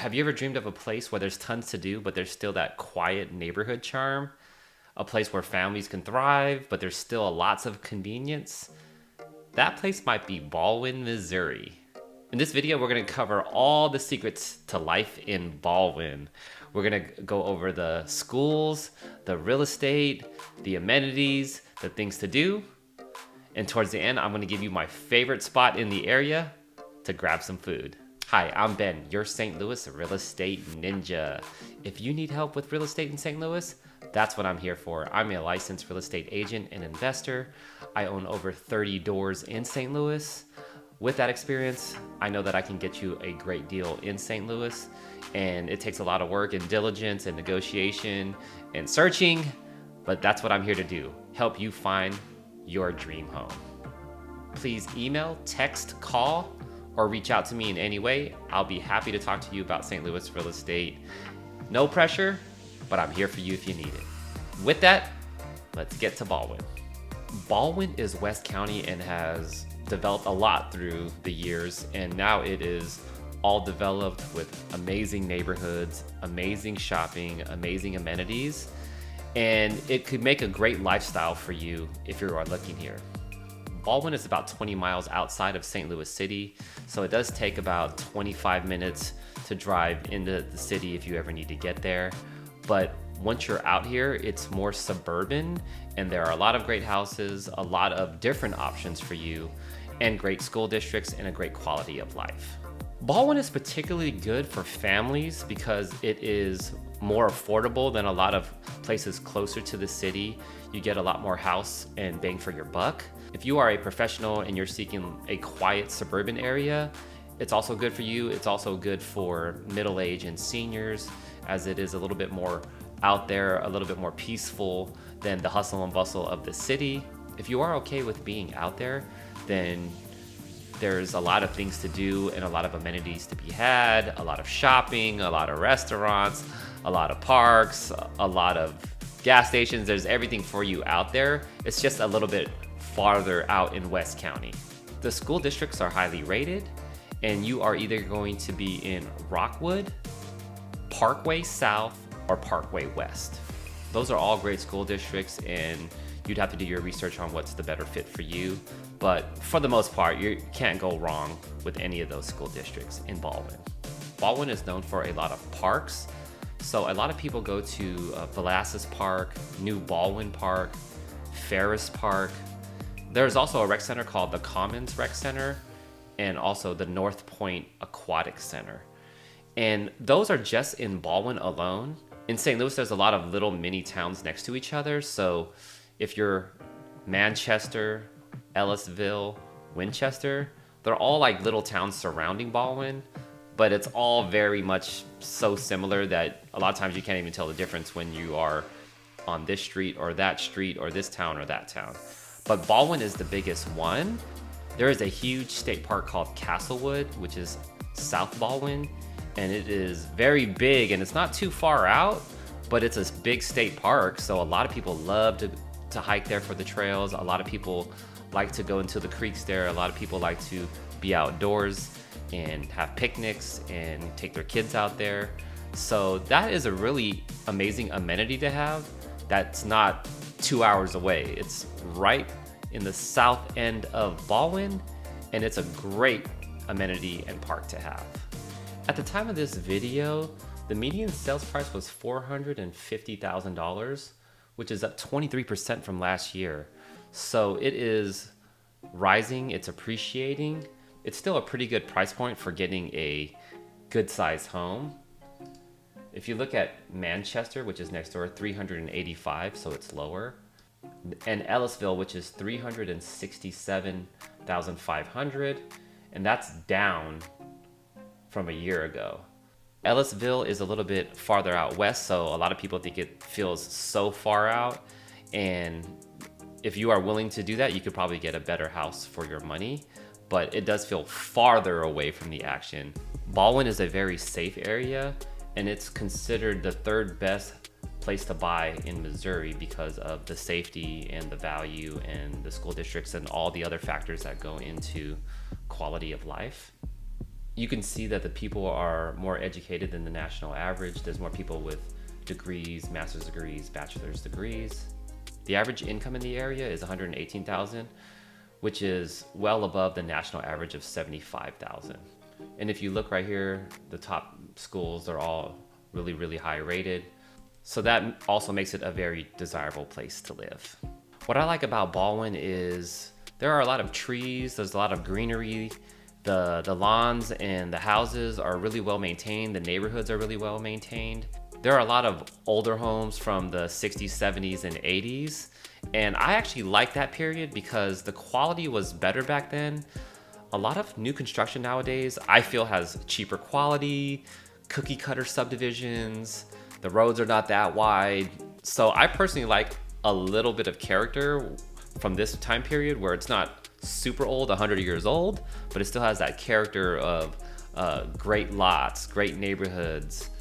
Have you ever dreamed of a place where there's tons to do, but there's still that quiet neighborhood charm? A place where families can thrive, but there's still lots of convenience? That place might be Ballwin, Missouri. In this video, we're going to cover all the secrets to life in Ballwin. We're going to go over the schools, the real estate, the amenities, the things to do. And towards the end, I'm going to give you my favorite spot in the area to grab some food. Hi, I'm Ben, your St. Louis real estate ninja. If you need help with real estate in St. Louis, that's what I'm here for. I'm a licensed real estate agent and investor. I own over 30 doors in St. Louis. With that experience, I know that I can get you a great deal in St. Louis, and it takes a lot of work and diligence and negotiation and searching, but that's what I'm here to do, help you find your dream home. Please email, text, call, or reach out to me in any way. I'll be happy to talk to you about St. Louis real estate. No pressure, but I'm here for you if you need it. With that, let's get to Ballwin. Ballwin is West County and has developed a lot through the years, and now it is all developed with amazing neighborhoods, amazing shopping, amazing amenities, and it could make a great lifestyle for you if you are looking here. Ballwin is about 20 miles outside of St. Louis City, so it does take about 25 minutes to drive into the city if you ever need to get there. But once you're out here, it's more suburban, and there are a lot of great houses, a lot of different options for you, and great school districts and a great quality of life. Ballwin is particularly good for families because it is more affordable than a lot of places closer to the city. You get a lot more house and bang for your buck. If you are a professional and you're seeking a quiet suburban area, it's also good for you. It's also good for middle age and seniors, as it is a little bit more out there, a little bit more peaceful than the hustle and bustle of the city. If you are okay with being out there, then there's a lot of things to do and a lot of amenities to be had, a lot of shopping, a lot of restaurants, a lot of parks, a lot of gas stations. There's everything for you out there. It's just a little bit farther out in West County. The school districts are highly rated, and you are either going to be in Rockwood, Parkway South, or Parkway West. Those are all great school districts, and you'd have to do your research on what's the better fit for you. But for the most part, you can't go wrong with any of those school districts in Ballwin. Ballwin is known for a lot of parks. So a lot of people go to Velasquez Park, New Ballwin Park, Ferris Park. There's also a rec center called the Commons Rec Center, and also the North Point Aquatic Center. And those are just in Ballwin alone. In St. Louis, there's a lot of little mini towns next to each other. So if you're Manchester, Ellisville, Winchester, they're all like little towns surrounding Ballwin, but it's all very much so similar that a lot of times you can't even tell the difference when you are on this street or this town or that town. But Ballwin is the biggest one. There is a huge state park called Castlewood, which is South Ballwin, and it is very big, and it's not too far out, but it's a big state park, so a lot of people love to hike there for the trails. A lot of people like to go into the creeks there. A lot of people like to be outdoors and have picnics and take their kids out there. So that is a really amazing amenity to have that's not 2 hours away. It's right in the south end of Ballwin, and it's a great amenity and park to have. At the time of this video, the median sales price was $450,000, which is up 23% from last year. So it is rising, it's appreciating. It's still a pretty good price point for getting a good sized home. If you look at Manchester, which is next door, 385, so it's lower. And Ellisville, which is 367,500, and that's down from a year ago. Ellisville is a little bit farther out west, so a lot of people think it feels so far out, and if you are willing to do that, you could probably get a better house for your money, but it does feel farther away from the action. Ballwin is a very safe area, and it's considered the third best place to buy in Missouri because of the safety and the value and the school districts and all the other factors that go into quality of life. You can see that the people are more educated than the national average. There's more people with degrees, master's degrees, bachelor's degrees. The average income in the area is $118,000, which is well above the national average of $75,000. And if you look right here, the top schools are all really, really high rated. So that also makes it a very desirable place to live. What I like about Ballwin is there are a lot of trees, there's a lot of greenery. The lawns and the houses are really well maintained. The neighborhoods are really well maintained. There are a lot of older homes from the 60s, 70s, and 80s. And I actually like that period because the quality was better back then. A lot of new construction nowadays, I feel, has cheaper quality, cookie cutter subdivisions. The roads are not that wide. So I personally like a little bit of character from this time period where it's not super old, 100 years old, but it still has that character of great lots, great neighborhoods,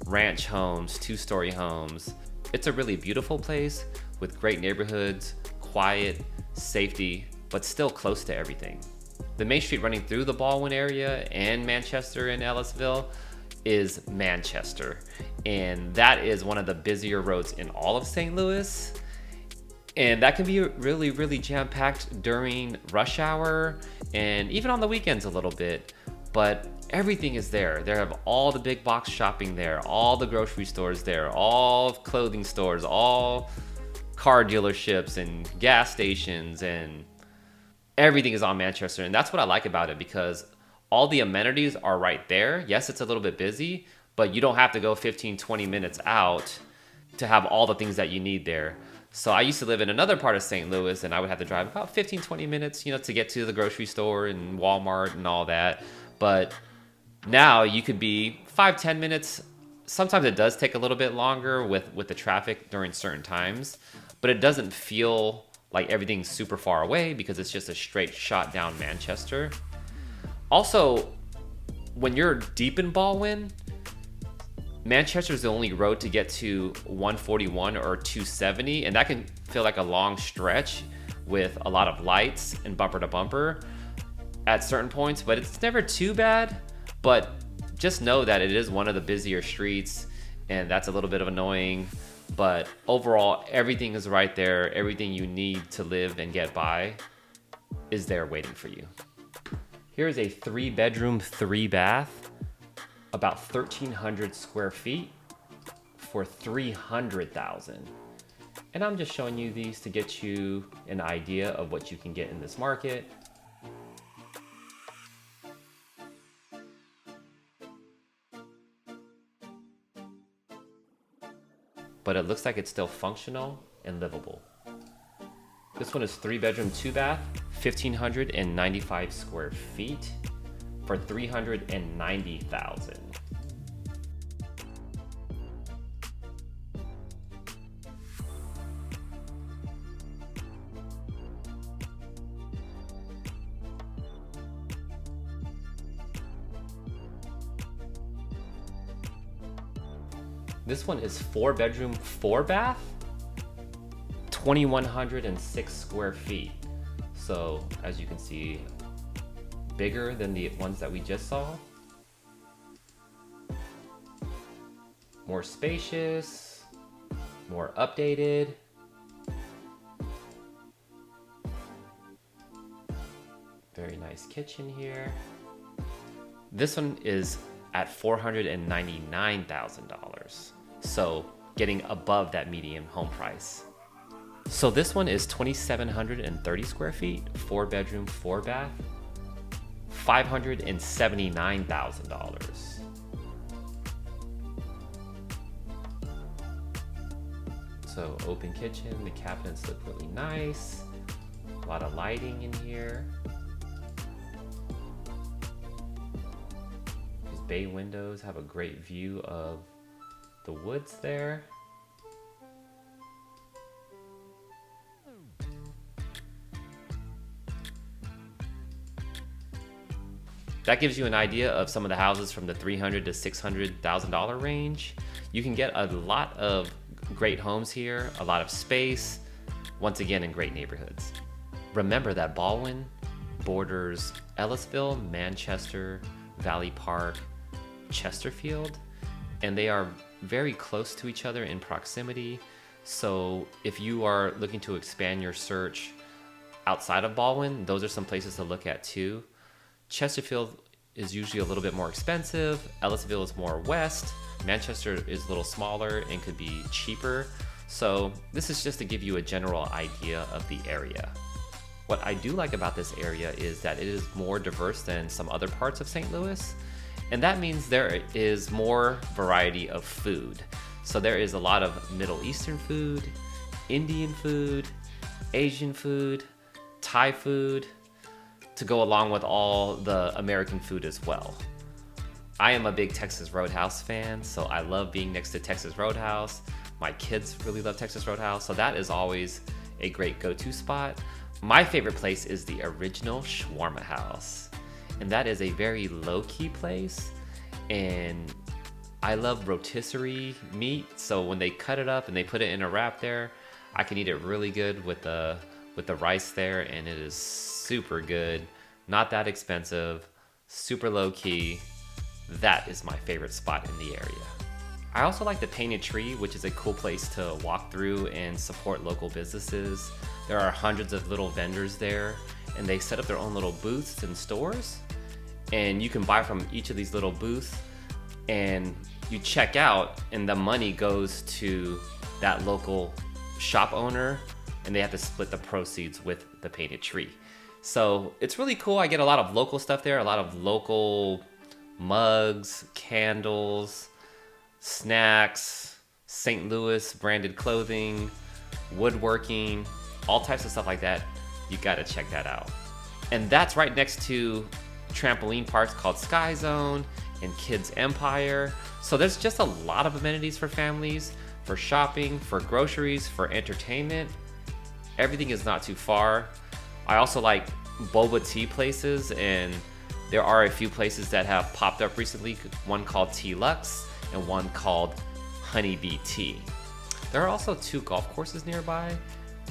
ranch homes, two-story homes. It's a really beautiful place with great neighborhoods, quiet, safety, but still close to everything. The main street running through the Ballwin area and Manchester and Ellisville is Manchester. And that is one of the busier roads in all of St. Louis. And that can be really, really jam-packed during rush hour and even on the weekends a little bit. But everything is there. They have all the big box shopping there, all the grocery stores there, all clothing stores, all car dealerships and gas stations, and everything is on Manchester. And that's what I like about it because all the amenities are right there. Yes, it's a little bit busy, but you don't have to go 15, 20 minutes out to have all the things that you need there. So I used to live in another part of St. Louis and I would have to drive about 15, 20 minutes, to get to the grocery store and Walmart and all that. But now you could be 5, 10 minutes. Sometimes it does take a little bit longer with the traffic during certain times, but it doesn't feel like everything's super far away because it's just a straight shot down Manchester. Also, when you're deep in Ballwin, Manchester is the only road to get to 141 or 270, and that can feel like a long stretch with a lot of lights and bumper to bumper at certain points, but it's never too bad. But just know that it is one of the busier streets, and that's a little bit of annoying. But overall, everything is right there. Everything you need to live and get by is there waiting for you. Here's a 3-bedroom, 3-bath. About 1,300 square feet for $300,000. And I'm just showing you these to get you an idea of what you can get in this market. But it looks like it's still functional and livable. This one is 3-bedroom, 2-bath, 1,595 square feet. For $390,000. This one is 4-bedroom, 4-bath, 2,106 square feet. So as you can see, bigger than the ones that we just saw. More spacious, more updated. Very nice kitchen here. This one is at $499,000. So getting above that median home price. So this one is 2,730 square feet, 4-bedroom, 4-bath. $579,000. So open kitchen, the cabinets look really nice. A lot of lighting in here. These bay windows have a great view of the woods there. That gives you an idea of some of the houses from the $300,000 to $600,000 range. You can get a lot of great homes here, a lot of space, once again in great neighborhoods. Remember that Ballwin borders Ellisville, Manchester, Valley Park, Chesterfield, and they are very close to each other in proximity. So if you are looking to expand your search outside of Ballwin, those are some places to look at too. Chesterfield is usually a little bit more expensive. Ellisville is more west. Manchester is a little smaller and could be cheaper. So this is just to give you a general idea of the area. What I do like about this area is that it is more diverse than some other parts of St. Louis. And that means there is more variety of food. So there is a lot of Middle Eastern food, Indian food, Asian food, Thai food, to go along with all the American food as well. I am a big Texas Roadhouse fan, so I love being next to Texas Roadhouse. My kids really love Texas Roadhouse, so that is always a great go-to spot. My favorite place is the Original Shawarma House, and that is a very low-key place, and I love rotisserie meat, so when they cut it up and they put it in a wrap there, I can eat it really good with the rice there, and it is super good, not that expensive, super low-key. That is my favorite spot in the area. I also like the Painted Tree, which is a cool place to walk through and support local businesses. There are hundreds of little vendors there, and they set up their own little booths and stores, and you can buy from each of these little booths, and you check out and the money goes to that local shop owner, and they have to split the proceeds with the Painted Tree. So it's really cool. I get a lot of local stuff there, a lot of local mugs, candles, snacks, St. Louis branded clothing, woodworking, all types of stuff like that. You gotta check that out. And that's right next to trampoline parks called Sky Zone and Kids Empire. So there's just a lot of amenities for families, for shopping, for groceries, for entertainment. Everything is not too far. I also like boba tea places, and there are a few places that have popped up recently, one called Tea Lux and one called Honeybee Tea. There are also 2 golf courses nearby,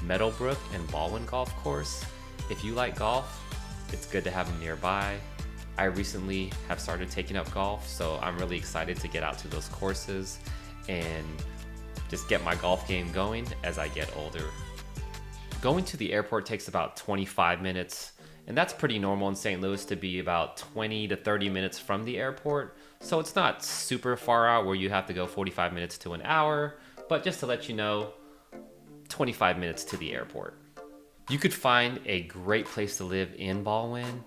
Meadowbrook and Ballwin Golf Course. If you like golf, it's good to have them nearby. I recently have started taking up golf, so I'm really excited to get out to those courses and just get my golf game going as I get older. Going to the airport takes about 25 minutes, and that's pretty normal in St. Louis to be about 20 to 30 minutes from the airport. So it's not super far out where you have to go 45 minutes to an hour, but just to let you know, 25 minutes to the airport. You could find a great place to live in Ballwin,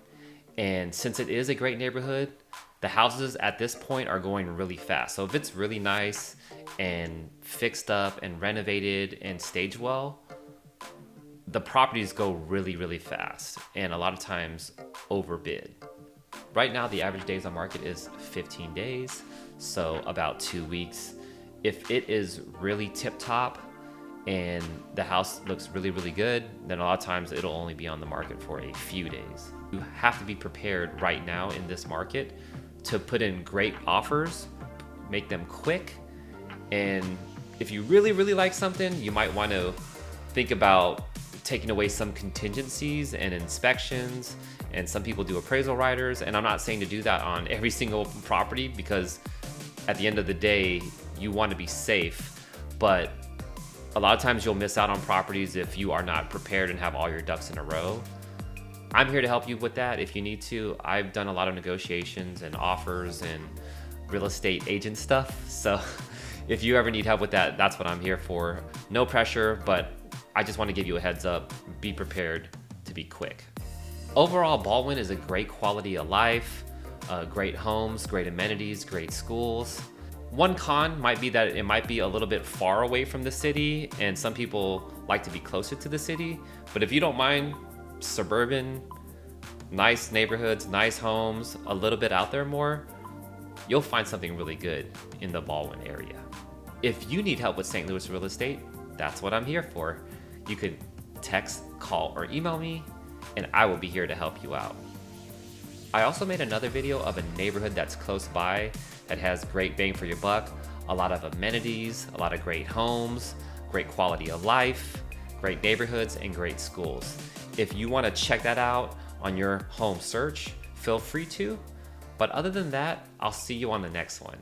and since it is a great neighborhood, the houses at this point are going really fast. So if it's really nice and fixed up and renovated and staged well, the properties go really, really fast, and a lot of times overbid. Right now, the average days on market is 15 days, so about 2 weeks. If it is really tip-top and the house looks really, really good, then a lot of times it'll only be on the market for a few days. You have to be prepared right now in this market to put in great offers, make them quick, and if you really, really like something, you might want to think about taking away some contingencies and inspections, and some people do appraisal riders, and I'm not saying to do that on every single property, because at the end of the day, you want to be safe, but a lot of times you'll miss out on properties if you are not prepared and have all your ducks in a row. I'm here to help you with that if you need to. I've done a lot of negotiations and offers and real estate agent stuff, so if you ever need help with that, that's what I'm here for. No pressure, but I just want to give you a heads up. Be prepared to be quick. Overall, Ballwin is a great quality of life, great homes, great amenities, great schools. One con might be that it might be a little bit far away from the city, and some people like to be closer to the city. But if you don't mind suburban, nice neighborhoods, nice homes, a little bit out there more, you'll find something really good in the Ballwin area. If you need help with St. Louis real estate, that's what I'm here for. You could text, call, or email me, and I will be here to help you out. I also made another video of a neighborhood that's close by that has great bang for your buck, a lot of amenities, a lot of great homes, great quality of life, great neighborhoods, and great schools. If you want to check that out on your home search, feel free to. But other than that, I'll see you on the next one.